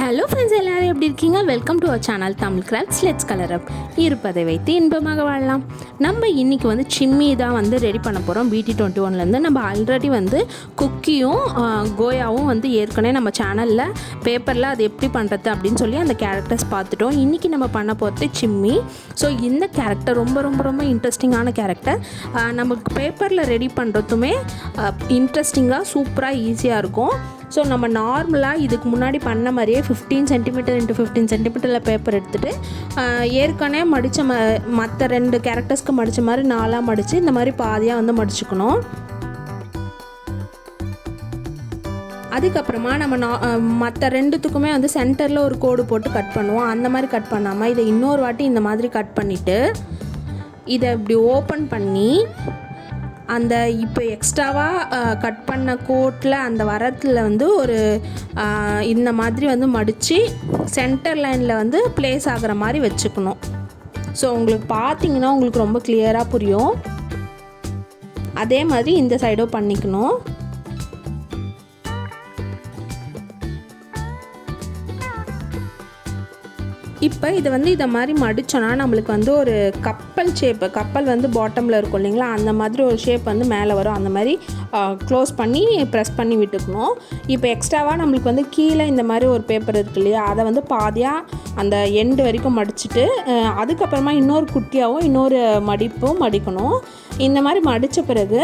Hello friends, எல்லோரும் எப்படி இருக்கீங்க? Welcome to our channel Tamil crafts. Let's colour up. இருப்பதை வைத்து இன்பமாக வாழலாம். நம்ம இன்றைக்கி வந்து சிம்மி தான் வந்து ரெடி பண்ண போகிறோம். BT21லேருந்து நம்ம ஆல்ரெடி வந்து குக்கியும் கோயாவும் வந்து ஏற்கனவே நம்ம சேனலில் பேப்பரில் அது எப்படி பண்ணுறது அப்படின்னு சொல்லி அந்த கேரக்டர்ஸ் பார்த்துட்டோம். இன்றைக்கி நம்ம பண்ண போகிறது சிம்மி. ஸோ இந்த கேரக்டர் ரொம்ப ரொம்ப ரொம்ப இன்ட்ரெஸ்டிங்கான கேரக்டர். நமக்கு பேப்பரில் ரெடி பண்ணுறதுமே இன்ட்ரெஸ்டிங்காக சூப்பராக ஈஸியாக இருக்கும். ஸோ நம்ம நார்மலாக இதுக்கு முன்னாடி பண்ண மாதிரியே 15 சென்டிமீட்டர் இன்ட்டு 15 சென்டிமீட்டரில் பேப்பர் எடுத்துகிட்டு ஏற்கனவே மடித்த மற்ற 2 கேரக்டர்ஸ்க்கு மடித்த மாதிரி 4ஆக மடித்து இந்த மாதிரி பாதியாக வந்து மடிச்சுக்கணும். அதுக்கப்புறமா நம்ம மற்ற 2த்துக்குமே வந்து சென்டரில் ஒரு கோடு போட்டு கட் பண்ணுவோம். அந்த மாதிரி கட் பண்ணாமல் இதை இன்னொரு வாட்டி இந்த மாதிரி கட் பண்ணிவிட்டு இதை இப்படி ஓப்பன் பண்ணி அந்த இப்போ எக்ஸ்ட்ராவாக கட் பண்ண கோட்டில் அந்த வரத்தில் வந்து ஒரு இந்த மாதிரி வந்து மடித்து சென்டர் லைனில் வந்து ப்ளேஸ் ஆகிற மாதிரி வச்சுக்கணும். ஸோ உங்களுக்கு பார்த்தீங்கன்னா உங்களுக்கு ரொம்ப கிளியராக புரியும். அதே மாதிரி இந்த சைடும் பண்ணிக்கணும். இப்போ இதை வந்து இதை மாதிரி மடித்தோன்னா நம்மளுக்கு வந்து ஒரு கப்பல் வந்து பாட்டமில் இருக்கும் இல்லைங்களா, அந்த மாதிரி ஒரு ஷேப் வந்து மேலே வரும். அந்த மாதிரி க்ளோஸ் பண்ணி ப்ரெஸ் பண்ணி விட்டுக்கணும். இப்போ எக்ஸ்ட்ராவாக நம்மளுக்கு வந்து கீழே இந்த மாதிரி ஒரு பேப்பர் இருக்கு இல்லையா, அதை வந்து பாதியாக அந்த எண்டு வரைக்கும் மடிச்சுட்டு அதுக்கப்புறமா இன்னொரு குட்டியாகவும் இன்னொரு மடிப்பும் மடிக்கணும். இந்த மாதிரி மடித்த பிறகு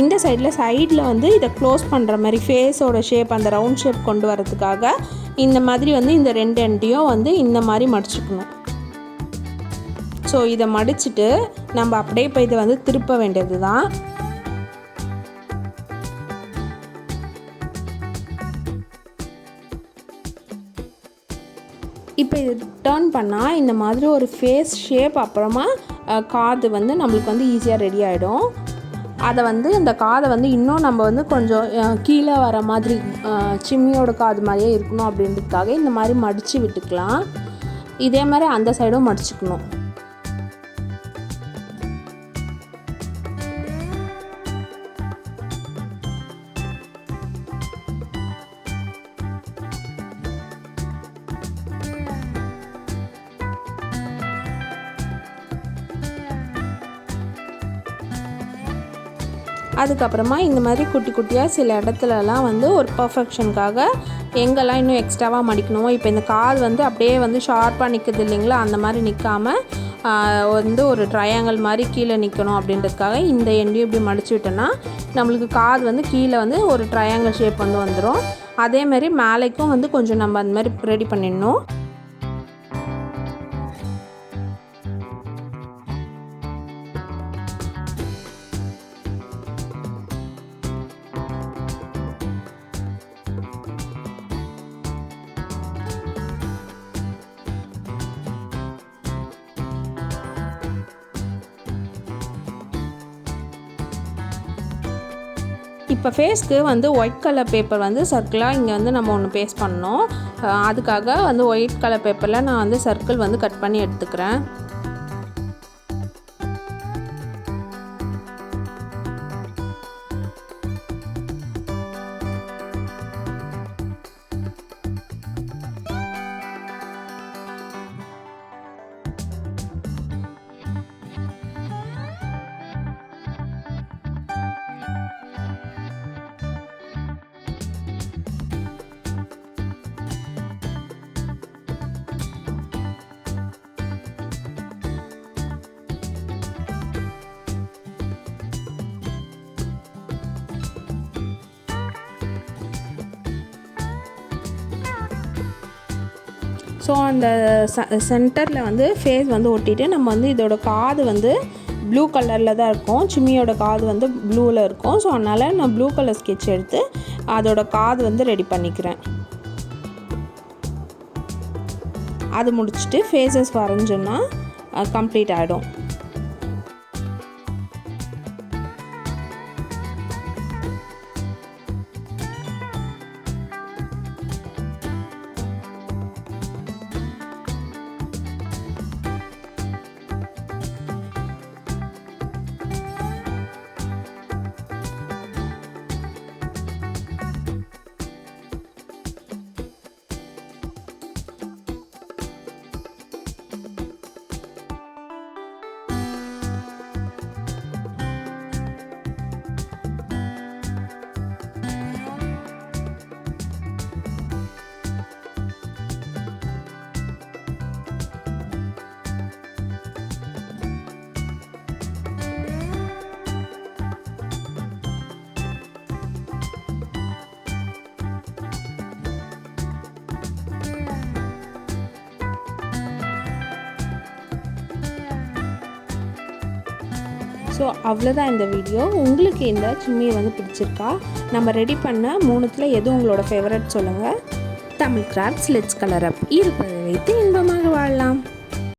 இந்த சைடில் வந்து இதை க்ளோஸ் பண்ணுற மாதிரி ஃபேஸோட ஷேப் அந்த ரவுண்ட் ஷேப் கொண்டு வரதுக்காக இந்த மாதிரி வந்து இந்த 2 எண்டையும் வந்து இந்த மாதிரி மடிச்சுக்கணும். ஸோ இதை மடிச்சுட்டு நம்ம அப்படியே இப்போ இதை வந்து திருப்ப வேண்டியது தான். இப்போ இது டர்ன் பண்ணால் இந்த மாதிரி ஒரு ஃபேஸ் ஷேப், அப்புறமா காது வந்து நம்மளுக்கு வந்து ஈஸியாக ரெடி ஆகிடும். அதை வந்து இந்த காதை வந்து இன்னும் நம்ம வந்து கொஞ்சம் கீழே வர மாதிரி சிம்மியோட காது மாதிரியே இருக்கணும் அப்படின்றதுக்காக இந்த மாதிரி மடித்து விட்டுக்கலாம். இதே மாதிரி அந்த சைடும் மடிச்சுக்கணும். அதுக்கப்புறமா இந்த மாதிரி குட்டி குட்டியாக சில இடத்துலலாம் வந்து ஒரு பர்ஃபெக்ஷனுக்காக எங்கெல்லாம் இன்னும் எக்ஸ்ட்ராவாக மடிக்கணுமோ, இப்போ இந்த காது வந்து அப்படியே வந்து ஷார்ப்பாக நிற்குது இல்லைங்களா, அந்த மாதிரி நிற்காமல் வந்து ஒரு ட்ரையாங்கிள் மாதிரி கீழே நிற்கணும் அப்படின்றதுக்காக இந்த எண்டையும் இப்படி மடித்து விட்டோன்னா நம்மளுக்கு காது வந்து கீழே வந்து ஒரு ட்ரையாங்கிள் ஷேப் வந்து வந்துடும். அதேமாதிரி மேலேக்கும் வந்து கொஞ்சம் நம்ம அந்த மாதிரி ரெடி பண்ணிடணும். இப்போ ஃபேஸ்க்கு வந்து ஒயிட் கலர் பேப்பர் வந்து சர்க்கிளாக இங்கே வந்து நம்ம ஒன்று பேஸ்ட் பண்ணோம். அதுக்காக வந்து ஒயிட் கலர் பேப்பரில் நான் வந்து சர்க்கிள் வந்து கட் பண்ணி எடுத்துக்கிறேன். ஸோ அந்த சென்டரில் வந்து ஃபேஸ் வந்து ஒட்டிட்டு நம்ம வந்து இதோட காது வந்து ப்ளூ கலரில் தான் இருக்கும். சிம்மியோட காது வந்து ப்ளூவில் இருக்கும். ஸோ அதனால் நான் ப்ளூ கலர் ஸ்கெட்ச் எடுத்து அதோட காது வந்து ரெடி பண்ணிக்கிறேன். அது முடிச்சுட்டு ஃபேஸஸ் வரைஞ்சோன்னா கம்ப்ளீட் ஆகிடும். ஸோ அவ்வளோதான் இந்த வீடியோ. உங்களுக்கு இந்த சிம்மியை வந்து பிடிச்சிருக்கா? நம்ம ரெடி பண்ண 3ல் எது உங்களோட ஃபேவரட் சொல்லுங்கள். Tamil crafts let's colour up. இருப்பதை வைத்து இன்பமாக வாழலாம்.